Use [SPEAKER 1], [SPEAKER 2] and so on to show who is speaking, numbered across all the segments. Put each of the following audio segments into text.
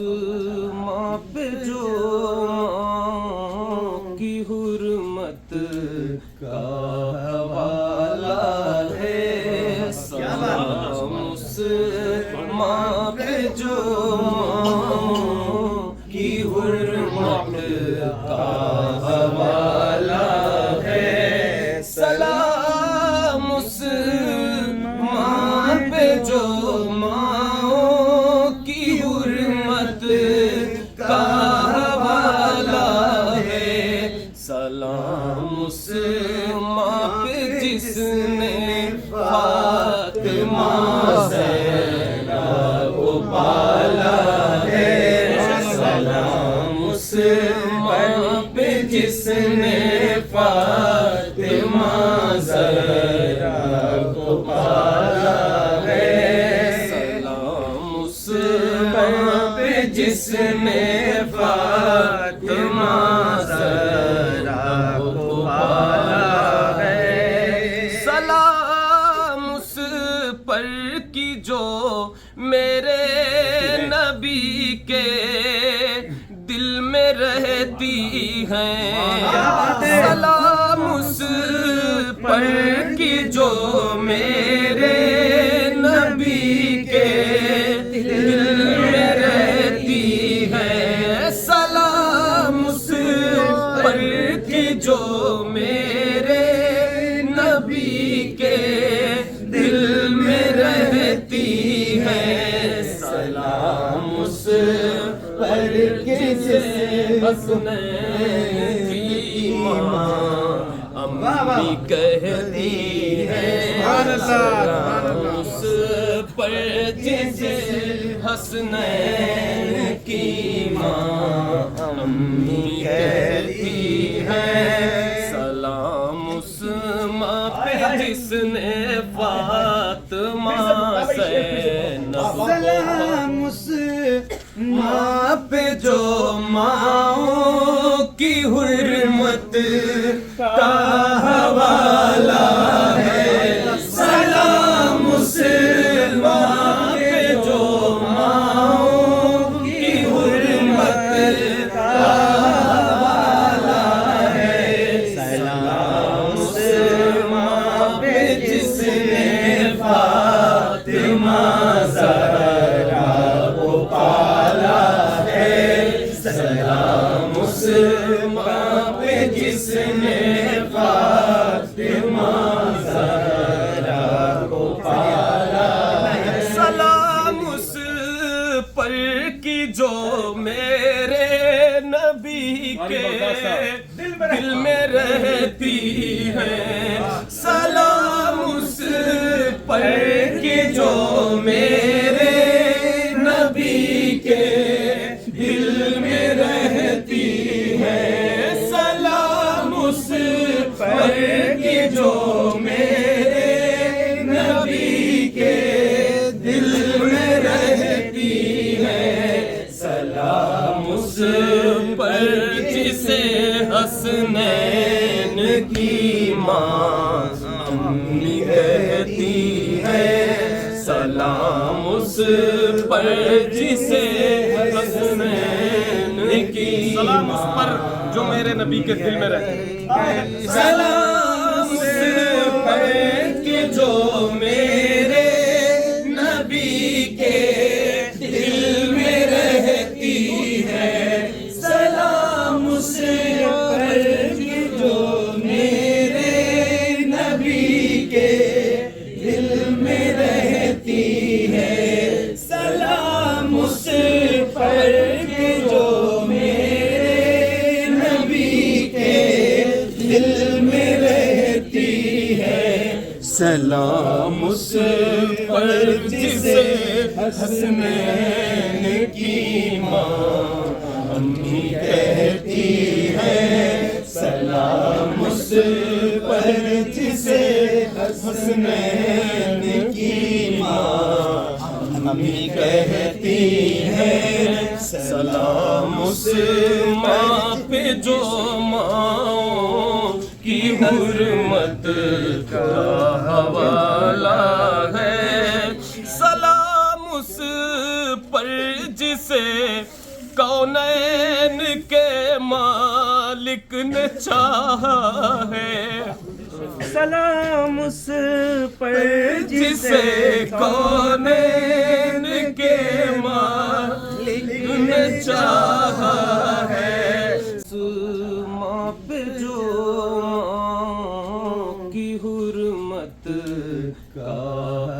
[SPEAKER 1] ماں پہ جو ماں کی حرمت کا حوالہ ہے، سلام اس ماں پہ جو ماں کی حرمت کا حوالہ ہے، سلام اس ماں پہ جو ماں کی حرمت کا حوالہ ہے، سلام اس ماں پہ جس نے فاطمہ زہرا کو پالا ہے، سلام اس ماں پہ جس نے فاطمہ زہرا کو پالا ہے، سلام اس ماں پہ جس نے فاطمہ زہرا کو پالا ہے، سلام اس پر کی جو میرے نبی کے دل میں رہتی ہیں، سلام اس پر کی جو میرے نبی کے دل میں رہتی ہے، سلام اس پر کی جو میرے نبی کے دل میں رہتی ہے، سلام اس پر جس حسنین کی ماں امی کہتی ہے، سلام اس پر جس حسنین کی ماں امی کہتی ہے، سلام اس ماں پہ جس نے فاطمہ زینب کو،
[SPEAKER 2] سلام اس
[SPEAKER 1] ماں پہ جو ماں کی حرمت کا حوالہ ہے، سلام اس ماں پہ جو ماں کی حرمت کا حوالہ ہے، سلام اس ماں پہ جس نے فاطمہ زہرا کو پالا ہے، سلام اس ماں پہ جس نے فاطمہ زہرا کو پالا ہے، سلام اس پر کی جو میرے نبی کے دل میں رہتی ہے، سلام اس پر کی جو میرے نبی کے دل میں رہتی ہے، سلام اس پر کی جو میرے نبی کے دل میں رہتی ہے، سلام اس پر جسے حسنین کی ماں امی کہتی ہے، سلام اس پر جسے حسنین کی، سلام اس پر جو میرے نبی کے دل میں رہتے ہیں، سلام اس پر کہ جو میرے نبی کے دل میں رہتی ہے، سلام اس پر کہ جو میرے نبی کے دل میں رہتی ہے، سلام اس پر کہ جو میرے نبی کے دل میں رہتی ہے، سلام اس پر جسے حسنین کی ماں امی کہتی ہے، سلام اس پر جسے حسنین کی ماں امی کہتی ہے، سلام اس ماں پہ جو ماں کی حرمت کا حوالہ ہے، سلام اس پر جسے کونین کے مالک نے چاہا ہے
[SPEAKER 2] سلام اس پر
[SPEAKER 1] جسے کونین کے مالک نے چاہا ہے ماں پہ جو ماں کی حرمت کا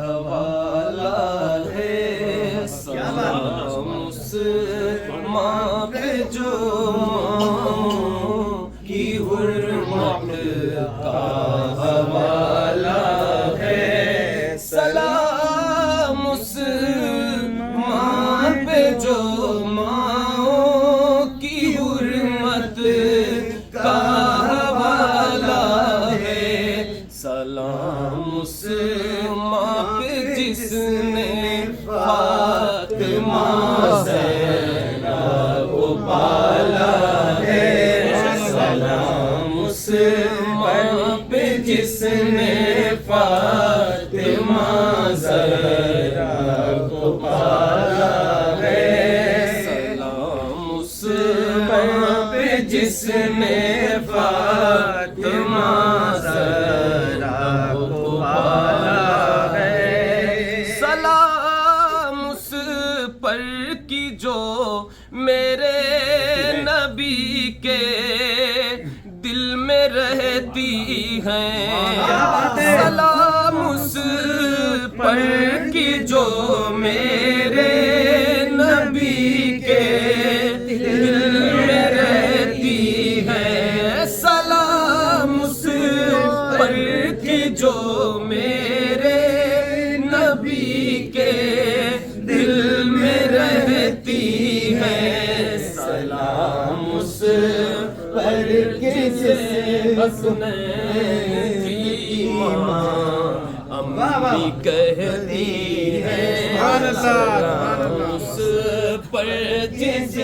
[SPEAKER 1] حوالہ ہے سلام اس ماں پہ جو ماں کی حرمت کا حوالہ ہے سلام اس ماں پہ جو ماں کی حرمت کا حوالہ ہے سلام اس ماں پہ جس نے فاطمہ زہرا کو پالا ہے سلام اس ماں پہ جس نے فاطمہ زہرا کو پالا ہے سلام اس ماں پہ جس نے فاطمہ زہرا کو پالا ہے سلام اس پر کی جو میرے نبی کے دل میں رہتی ہیں سلام اس پر کی جو میرے نبی کے دل میں رہتی ہے سلام اس پر کی جو میرے نبی کے دل میں رہتی ہے سلام اس پر جس حسنین کی ماں امی کہتی ہے سلام اس پر جس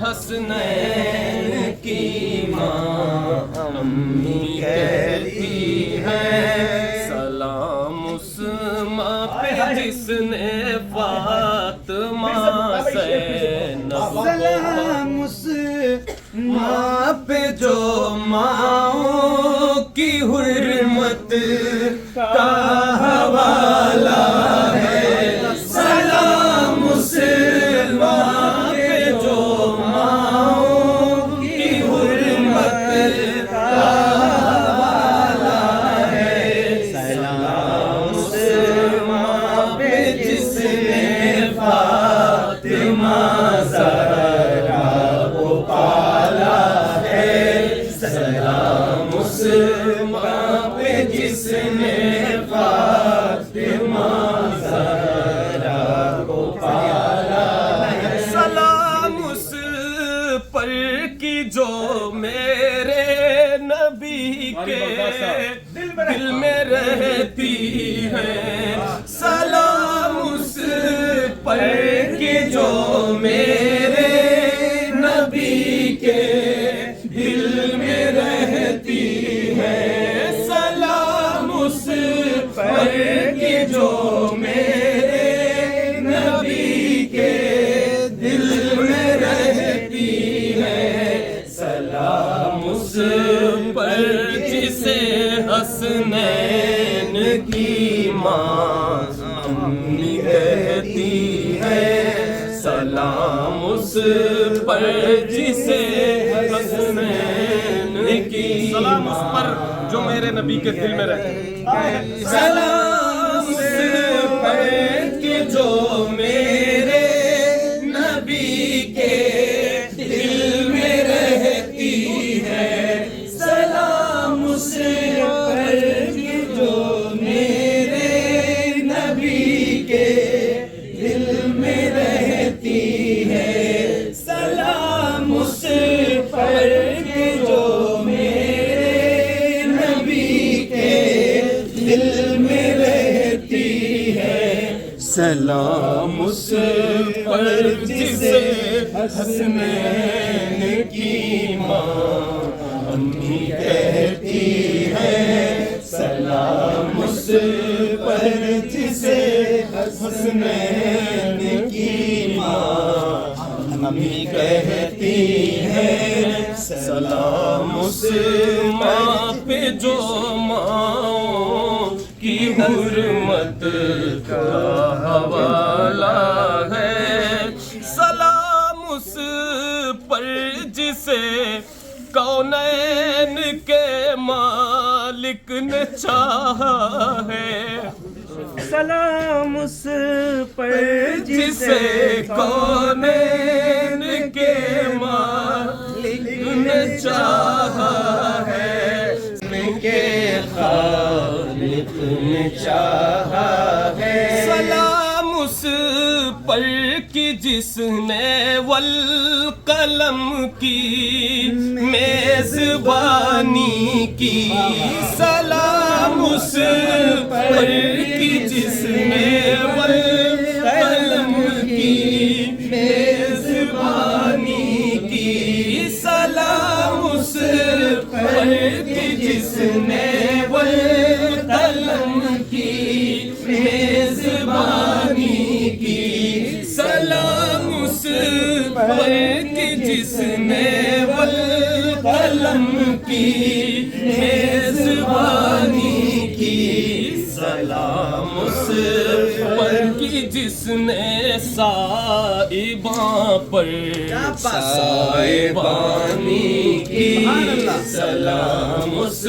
[SPEAKER 1] حسنین کی ماں امی کہتی ہے سلام اس ماں پہ جس نے فاطمہ زینب
[SPEAKER 2] سلام اس
[SPEAKER 1] ماں پہ جو ماں کی حرمت کا حوالہ ہے سلام اس ماں پہ جو ماں کی حرمت کا حوالہ ہے سلام اس ماں پہ جس نے فاطمہ زہرا کو پالا ہے سلام اس ماں پہ جس نے فاطمہ زہرا کو پالا ہے سلام اس پر کی جو میرے نبی کے دل میں رہتی ہے سلام اس پر کی جو میرے نبی کے دل میں رہتی ہے سلام اس پر کی جو میرے نبی کے دل میں رہتی ہے سلام اس پر جسے حسنین کی ماں امی کہتی ہے سلام اس پر جسے حسنین کی سلام اس پر جو میرے نبی کے دل میں رہتی سلام اس پر کہ جو میرے نبی کے دل میں رہتی ہے سلام اس پر کہ جو میرے نبی کے دل میں رہتی ہے سلام اس پر کہ جو میرے نبی کے دل میں رہتی ہے سلام اس پر جسے حسنین کی ماں امی کہتی ہے سلام اس پر جسے حسنین کی ماں امی کہتی ہیں سلام اس ماں پہ جو ماں کی حرمت کا حوالہ ہے، سلام اس پر جسے کونین کے مالک نے چاہا ہے،
[SPEAKER 2] سلام اس پر
[SPEAKER 1] جسے کونین کے مالک نے چاہا ہے، ان کے خالق نے چاہا ہے، سلام اس پر کی جس نے والقلم کی میزبانی کی، سلام اس پر کی جس نے والقلم کی میزبانی کی، سلام اس پر کی جس نے والقلم کی میزبانی کی، سلام اس پر کی جس نے والقلم کی میزبانی کی، سلام اس پر کی جس نے سائباں پر سائبانی کی، سلام اس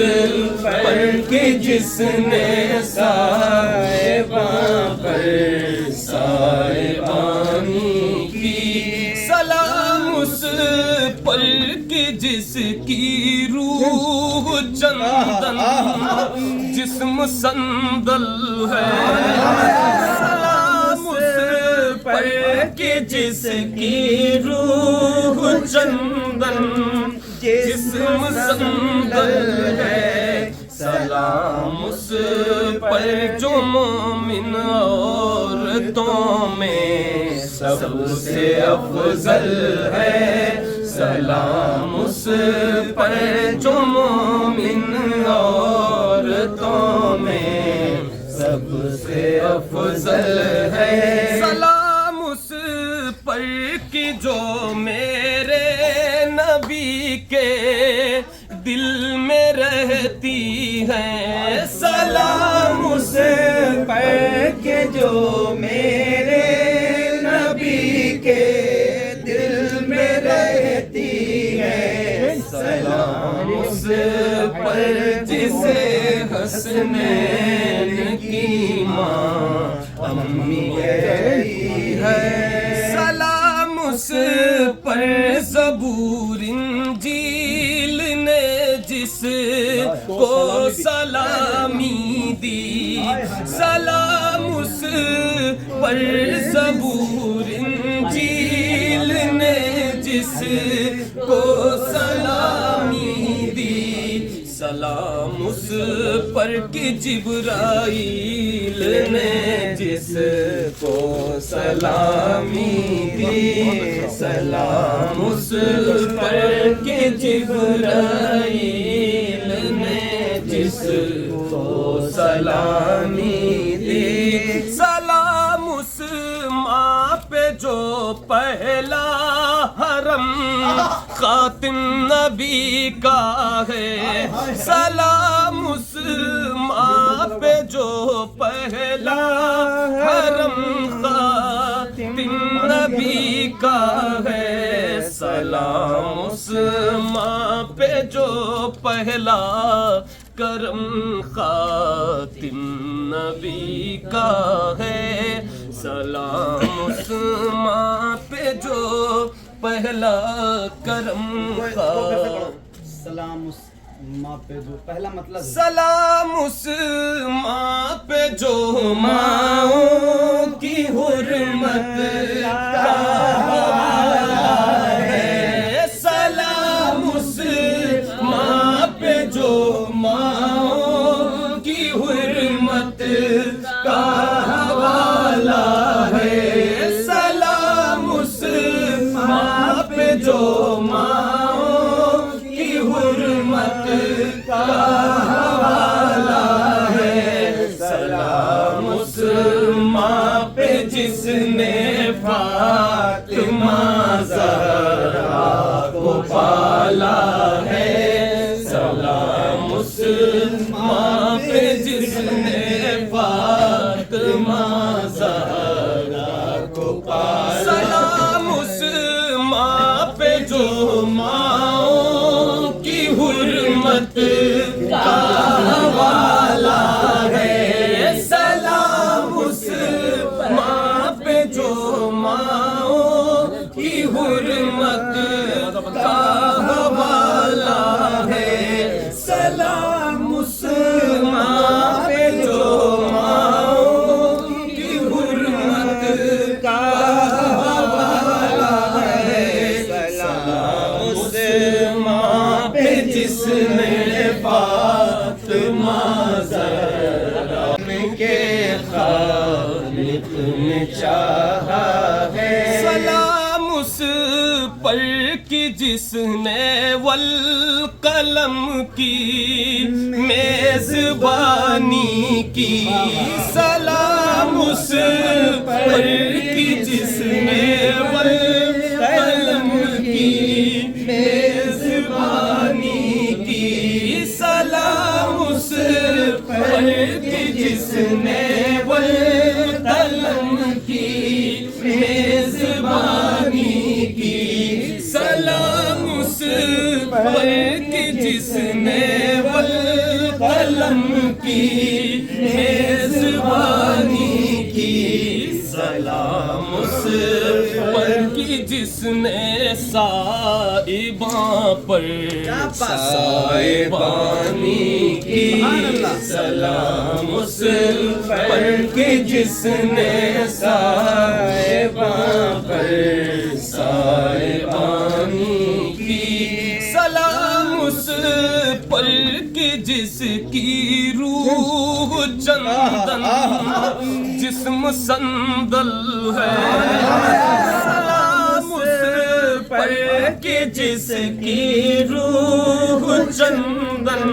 [SPEAKER 1] پر کی جس نے سائباں پر سائبانی کی، سلام اس پر کی جس کی روح چندن جسم سندل ہے، سلام اس پر کی جس کی روح چندن جسم سندل ہے، سلام اس پر جو مومن عورتوں میں سب سے افضل ہے، سلام اس پر جو مومن عورتوں میں سب سے افضل ہے، سلام اس پر کی جو میرے نبی کے دل میں رہتی ہے، سلام اس پر کے جو میرے نبی کے دل میں رہتی ہے، سلام اس پر جسے حسنین کی ماں امی کہتی ہے، سلام اس پر زبور انجیل نے جس کو سلامی دی، سلام اس پر زبور انجیل نے جس کو سلامی دی، سلام اس پر کہ جبرائیل نے جس کو سلامی دی، سلام اس پر کہ جبرائیل نے جس کو سلامی دی، سلام اس ماں پہ جو پہلا حرم خاتم نبی کا ہے، سلام اس ماں پہ جو پہلا حرم خاتم نبی کا ہے، سلام اس ماں پہ جو پہلا کرم خاتم نبی کا ہے، سلام اس ماں پہ جو پہلا کرم
[SPEAKER 3] سلام اس ماں پہ جو پہلا مطلب
[SPEAKER 1] سلام اس ماں پہ جو ماؤں کی حرمت کا ہے، سلام اس ماں پہ جو ماؤں کی حرمت کا حوالہ ہے، سلام اس ماں پہ جو ماؤں کی حرمت کا حوالہ ہے، سلام اس ماں پہ جس نے فاطمہ ماں پہ جس نے فاطمہ زہرا کو پالا، سلام اس ماں پہ جو ماؤں کی حرمت کا حوالہ ہے، سلام اس ماں پہ جو ماؤں کی حرمت کا حوالہ ہے، سلام اس ماں پہ جو ماؤں کی حرمت کا حوالہ ہے، سلام اس ماں پہ جس نے فاطمہ زہرا کے خالق نے چاہا ہے، سلام اس پر کی جس نے والقلم کی میزبانی کی، سلام اس پر کی جس نے والقلم کی میزبانی کی، سلام اس پر کی جس نے والقلم کی میزبانی کی، سلام اس پر کی جس نے والقلم کی میزبانی کی، سلام اس پر کی جس نے صاحباں پر صاحبانی کی، سلام اس پر کی جس نے صاحباں پر صاحبانی کی، سلام اس پر کی جس کی روح چندن جسم سندل ہے، سلام اس پر کی جس کی روح چندن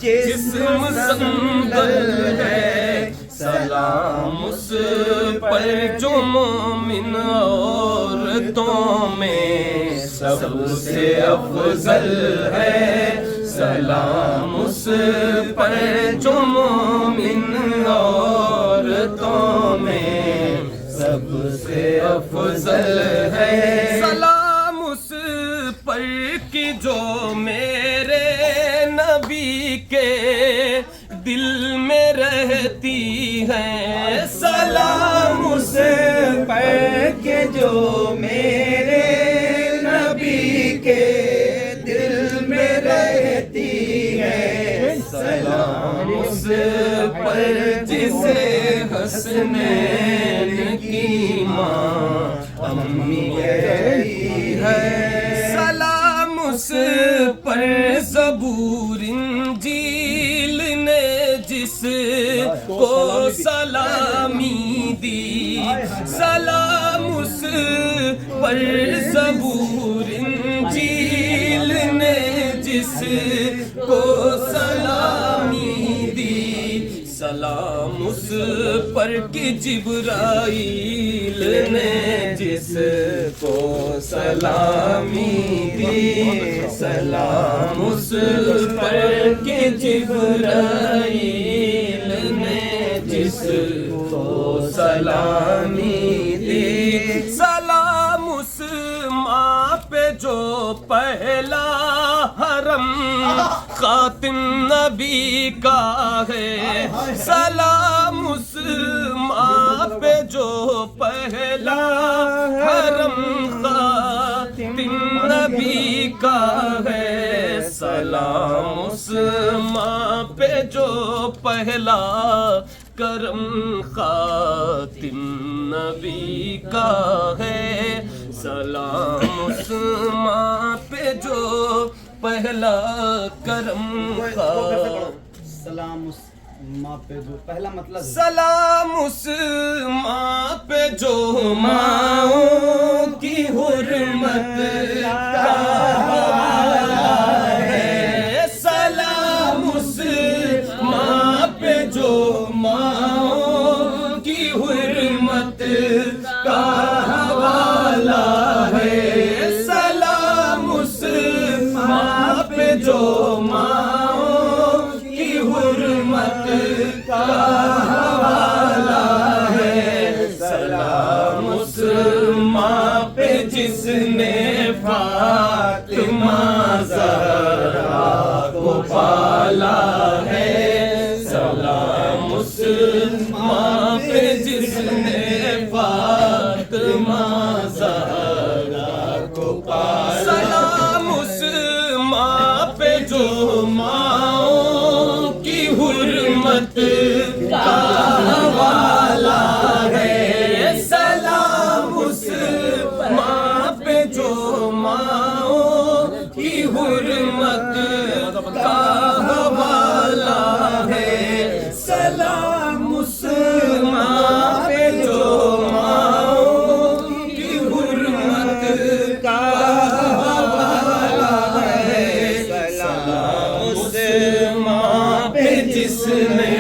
[SPEAKER 1] جسم سندل ہے، سلام اس پر جو مومن عورتوں میں سب سے افضل ہے، سلام اس پر جو مومن عورتوں میں سب سے افضل ہے، سلام اس پر کی جو میرے نبی کے دل میں رہتی ہے، سلام اس پر کے جو میرے نبی کے دل میں رہتی ہے، سلام اس پر جسے حسنین کی ماں امی کہتی ہے، سلام اس پر زبور انجیل نے جس کو سلامی دی، سلام اس پر زبور انجیل نے جس کو سلامی دی، سلام اس پر کہ جبرائیل نے جس کو سلامی دی، سلام اس پر کہ جبرائیل نے جس کو سلامی دی، سلام اس ماں پہ جو پہلا حرم خاتم نبی کا ہے، سلام اس ماں پہ جو پہلا حرم خاتم نبی کا ہے، سلام اس ماں پہ جو پہلا کرم خاتم نبی کا ہے، سلام اس ماں پہ جو پہلا کرم
[SPEAKER 3] سلام اس ماں پہ جو پہلا مطلب،
[SPEAKER 1] سلام اس ماں پہ جو ماؤں کی حرمت کا حوالہ ہے، سلام اس ماں پہ جو ماؤں کی حرمت کا حوالہ ہے، سلام اس ماں پہ جو ماؤں جس نے فاطمہ زہرا کو پالا ہے، سلام اس ماں پہ جس نے فاطمہ زہرا کو پالا، سلام اس ماں پہ جو ماؤں کی حرمت کا حوالہ ہے، سلام اس ماں پہ جو ماؤں کی حرمت کا حوالہ ہے، سلام اس ماں پہ جو ماؤں کی حرمت کا حوالہ ہے، سلام اس ماں پہ جس نے